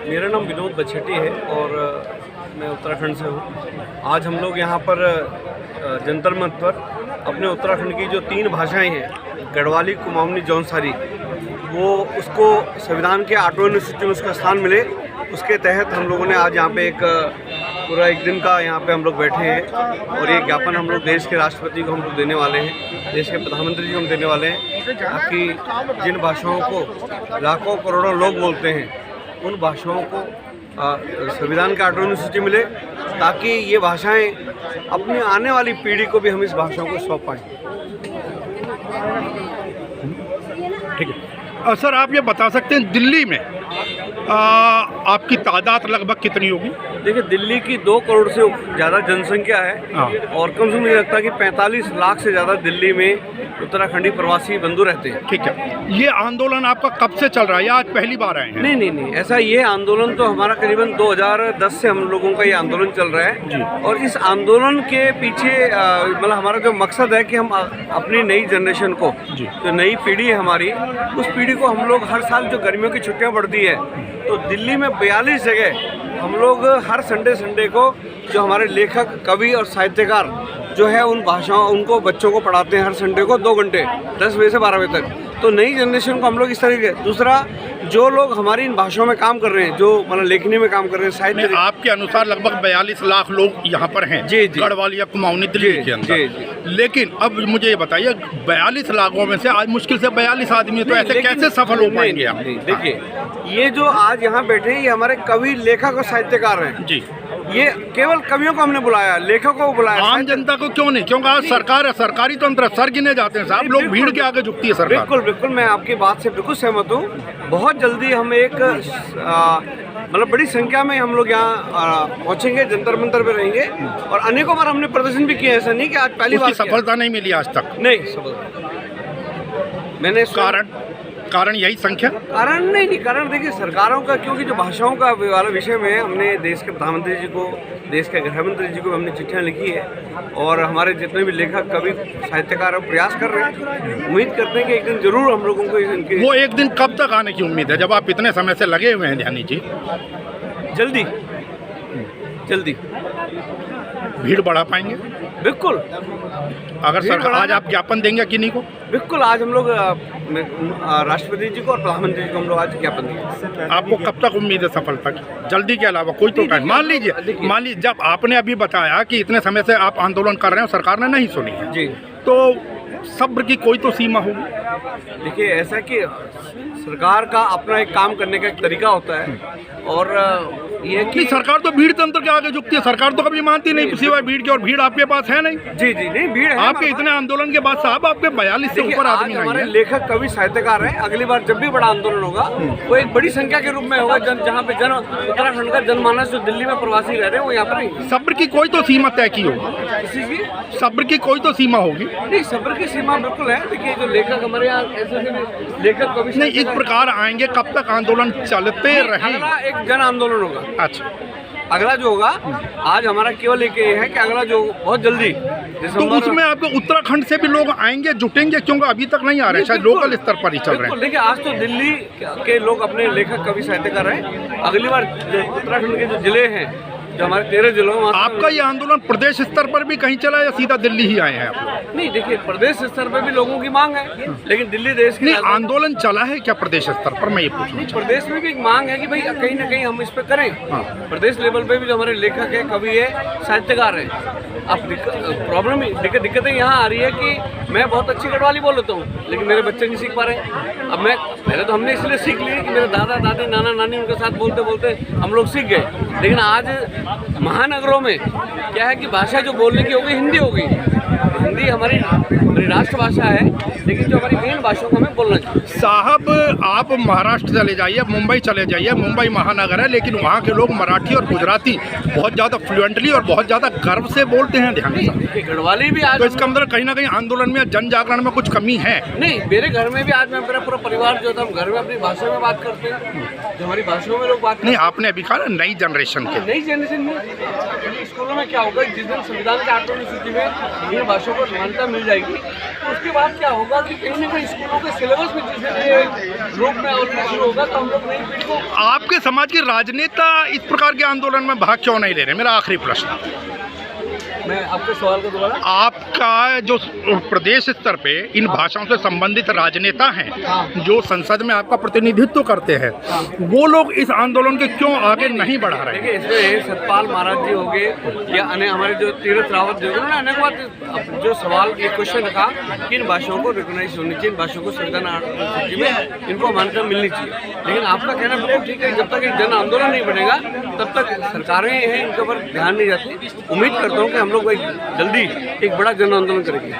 मेरा नाम विनोद बछेटी है और मैं उत्तराखंड से हूँ। आज हम लोग यहाँ पर जंतर मंतर पर अपने उत्तराखंड की जो 3 भाषाएं हैं, गढ़वाली, कुमाऊनी, जौनसारी, वो उसको संविधान के 8वें अनुसूची में उसका स्थान मिले, उसके तहत हम लोगों ने आज यहाँ पे एक पूरा एक दिन का यहाँ पे हम लोग बैठे हैं और ये ज्ञापन हम लोग देश के राष्ट्रपति को हम लोग देने वाले हैं, देश के प्रधानमंत्री जी को हम देने वाले हैं, ताकि जिन भाषाओं को लाखों करोड़ों लोग बोलते हैं उन भाषाओं को संविधान के 8वें अनुसूची मिले, ताकि ये भाषाएं अपनी आने वाली पीढ़ी को भी हम इस भाषाओं को सौंप पाएँ। ठीक है सर, आप ये बता सकते हैं दिल्ली में आपकी तादाद लगभग कितनी होगी? देखिए, दिल्ली की 2 करोड़ से ज़्यादा जनसंख्या है और कम से कम मुझे लगता है कि 45 लाख से ज़्यादा दिल्ली में उत्तराखंडी प्रवासी बंधु रहते हैं। ठीक है, ये आंदोलन आपका कब से चल रहा है या आज पहली बार आए हैं? नहीं, ऐसा ये आंदोलन तो हमारा करीबन 2010 से हम लोगों का ये आंदोलन चल रहा है जी। और इस आंदोलन के पीछे मतलब हमारा जो मकसद है कि हम अपनी नई जनरेशन को, जो नई पीढ़ी है हमारी, उस पीढ़ी को हम लोग हर साल जो गर्मियों की छुट्टियाँ पड़ती है तो दिल्ली में 42 जगह हम लोग हर संडे को जो हमारे लेखक, कवि और साहित्यकार जो है उन भाषाओं, उनको बच्चों को पढ़ाते हैं हर संडे को 2 घंटे 10 बजे से 12 बजे तक। तो नई जनरेशन को हम लोग इस तरीके। दूसरा, जो लोग हमारी इन भाषाओं में काम कर रहे हैं, जो मतलब लेखनी में काम कर रहे हैं, साहित्य, आपके अनुसार लगभग 42 लाख लोग यहाँ पर हैं गढ़वाली या कुमाऊनी दिल्ली के अंदर। लेकिन अब मुझे ये बताइए, 42 लाखों में से आज मुश्किल से 42 आदमी, तो ऐसे कैसे सफल हो पाएंगे आप? देखिए, ये जो आज यहाँ बैठे हैं ये हमारे कवि, लेखक और साहित्यकार हैं जी। ये केवल कवियों को हमने बुलाया, लेखकों को बुलाया, आम जनता को क्यों नहीं? क्योंकि आज सरकार है, सरकारी तंत्र सर गिने जाते हैं साहब, लोग भीड़ के आगे झुकती है सरकार। बिल्कुल, मैं आपकी बात से बिल्कुल सहमत हूँ। बहुत जल्दी हम एक मतलब बड़ी संख्या में हम लोग यहाँ पहुँचेंगे, जंतर मंतर पे रहेंगे और अनेकों बार हमने प्रदर्शन भी किया। ऐसा नहीं कि आज पहली बार सफलता नहीं मिली आज तक। नहीं सफलता मैंने कारण यही संख्या? कारण नहीं, कारण देखिए सरकारों का, क्योंकि जो भाषाओं का वाला विषय में हमने देश के प्रधानमंत्री जी को, देश के गृह मंत्री जी को हमने चिट्ठियाँ लिखी है और हमारे जितने भी लेखक, कवि, साहित्यकार प्रयास कर रहे हैं। उम्मीद करते हैं कि एक दिन जरूर हम लोगों को इनके। वो एक दिन कब तक आने की उम्मीद है जब आप इतने समय से लगे हुए हैं ध्यानी जी? जल्दी भीड़ बढ़ा पाएंगे? बिल्कुल। अगर सरकार आज आप ज्ञापन देंगे किन्हीं को? बिल्कुल, आज हम लोग राष्ट्रपति जी को और प्रधानमंत्री जी को हम लोग आज ज्ञापन देंगे। आपको कब तक उम्मीद है सफलता की? जल्दी के अलावा कोई तो टाइम? मान लीजिए जब आपने अभी बताया कि इतने समय से आप आंदोलन कर रहे हैं, सरकार ने नहीं सुनी है जी, तो सब्र की कोई तो सीमा होगी। देखिए, ऐसा कि सरकार का अपना एक काम करने का एक तरीका होता है और ये कि सरकार तो भीड़ तंत्र के आगे झुकती है, सरकार तो कभी मानती नहीं सिवाय भीड़ की, और भीड़ आपके पास है नहीं। जी नहीं, भीड़ है आपके इतने आंदोलन के बाद साहब, आपके 42 से ऊपर आदमी नहीं है। लेखक, कवि, साहित्यकार हैं। अगली बार जब भी बड़ा आंदोलन होगा वो एक बड़ी संख्या के रूप में होगा, जहाँ पे उत्तराखंड का जनमानस जो दिल्ली में प्रवासी रह रहे हैं वो यहाँ पर। सब्र की कोई तो सीमा तय की होगी, सब्र की कोई तो सीमा होगी। नहीं, सब्र की सीमा बिल्कुल है। देखिए, जो लेखक हमारे यहाँ ऐसे लेखक, कवि नहीं, इस प्रकार आएंगे कब तक आंदोलन चलते रहेंगे? एक जन आंदोलन होगा। अच्छा, अगला जो होगा, आज हमारा केवल एक ये है कि अगला जो बहुत जल्दी, तो उसमें आपको उत्तराखंड से भी लोग आएंगे, जुटेंगे, क्योंकि अभी तक नहीं आ रहे, शायद लोकल स्तर पर ही चल रहे हैं। देखिए, आज तो दिल्ली के लोग अपने लेखक, कवि, साहित्यकार हैं। अगली बार उत्तराखंड के जो जिले हैं, जो हमारे 13 जिलों में। आपका ये आंदोलन प्रदेश स्तर पर भी कहीं चला या सीधा दिल्ली ही आए हैं आप? नहीं, देखिए, प्रदेश स्तर पर भी लोगों की मांग है, लेकिन दिल्ली देश की आंदोलन चला है क्या प्रदेश स्तर पर? मैं ये पूछूं। प्रदेश में भी एक मांग है कि भाई कहीं ना कहीं हम इस पे करें। प्रदेश लेवल पे भी जो हमारे लेखक है, कवि है, साहित्यकार है। अब प्रॉब्लम, दिक्कतें यहाँ आ रही है कि मैं बहुत अच्छी गढ़वाली बोल लेता हूँ लेकिन मेरे बच्चे नहीं सीख पा रहे। अब मैं पहले तो हमने इसलिए सीख ली कि मेरे दादा दादी, नाना नानी उनके साथ बोलते बोलते हम लोग सीख गए, लेकिन आज महानगरों में क्या है कि भाषा जो बोलने की हो गई, हिंदी हो गई। हिंदी हमारी राष्ट्रभाषा है, लेकिन जो हमारी मेन भाषाओं को हमें बोलना चाहिए। साहब, आप महाराष्ट्र चले जाइए, मुंबई चले जाइए, मुंबई महानगर है, लेकिन वहाँ के लोग मराठी और गुजराती बहुत ज़्यादा फ्लुएंटली और बहुत ज़्यादा गर्व से बोलते हैं। ध्यान से गढ़वाली भी आज, तो इसका मतलब कहीं ना कहीं आंदोलन में, जन जागरण में कुछ कमी है। नहीं, मेरे घर में भी आज मैं, मेरा पूरा परिवार जो था, हम घर में अपनी भाषा में बात करते हैं, जो हमारी भाषाओं में लोग बात नहीं। आपने अभी कहा ना नई जनरेशन के, नई जनरेशन में स्कूलों में क्या होगा, जिस दिन संविधान के 8वें अनुसूची में इन भाषाओं को मान्यता मिल जाएगी तो उसके बाद क्या होगा कि कहीं ना कहीं स्कूलों के सिलेबस में जैसे रूप में आउटलेट शुरू होगा तो हम लोग नई पीढ़ी को। आपके समाज के राजनेता इस प्रकार के आंदोलन में भाग क्यों नहीं ले रहे? मेरा आखिरी प्रश्न। मैं आपके सवाल को दोबारा। आपका जो प्रदेश स्तर पे इन भाषाओं से संबंधित राजनेता हैं जो संसद में आपका प्रतिनिधित्व करते हैं, वो लोग इस आंदोलन के क्यों आगे नहीं बढ़ा रहे हैं? देखिए, इसमें सतपाल महाराज जी हो गए या अन्य हमारे जो तीरथ रावत जी हो गए, उन्होंने अनेक बार जो सवाल ये क्वेश्चन रखा कि इन भाषाओं को रिकॉग्नाइज होनी चाहिए, इन भाषाओं को संविधान सूची में इनको मान्यता मिलनी चाहिए। लेकिन आपका कहना बिल्कुल ठीक है, जब तक एक जन आंदोलन नहीं बनेगा तब तक सरकारें हैं इनके ऊपर ध्यान नहीं जाती। उम्मीद करता हूँ कि हम लोग जल्दी एक बड़ा जन आंदोलन करेंगे।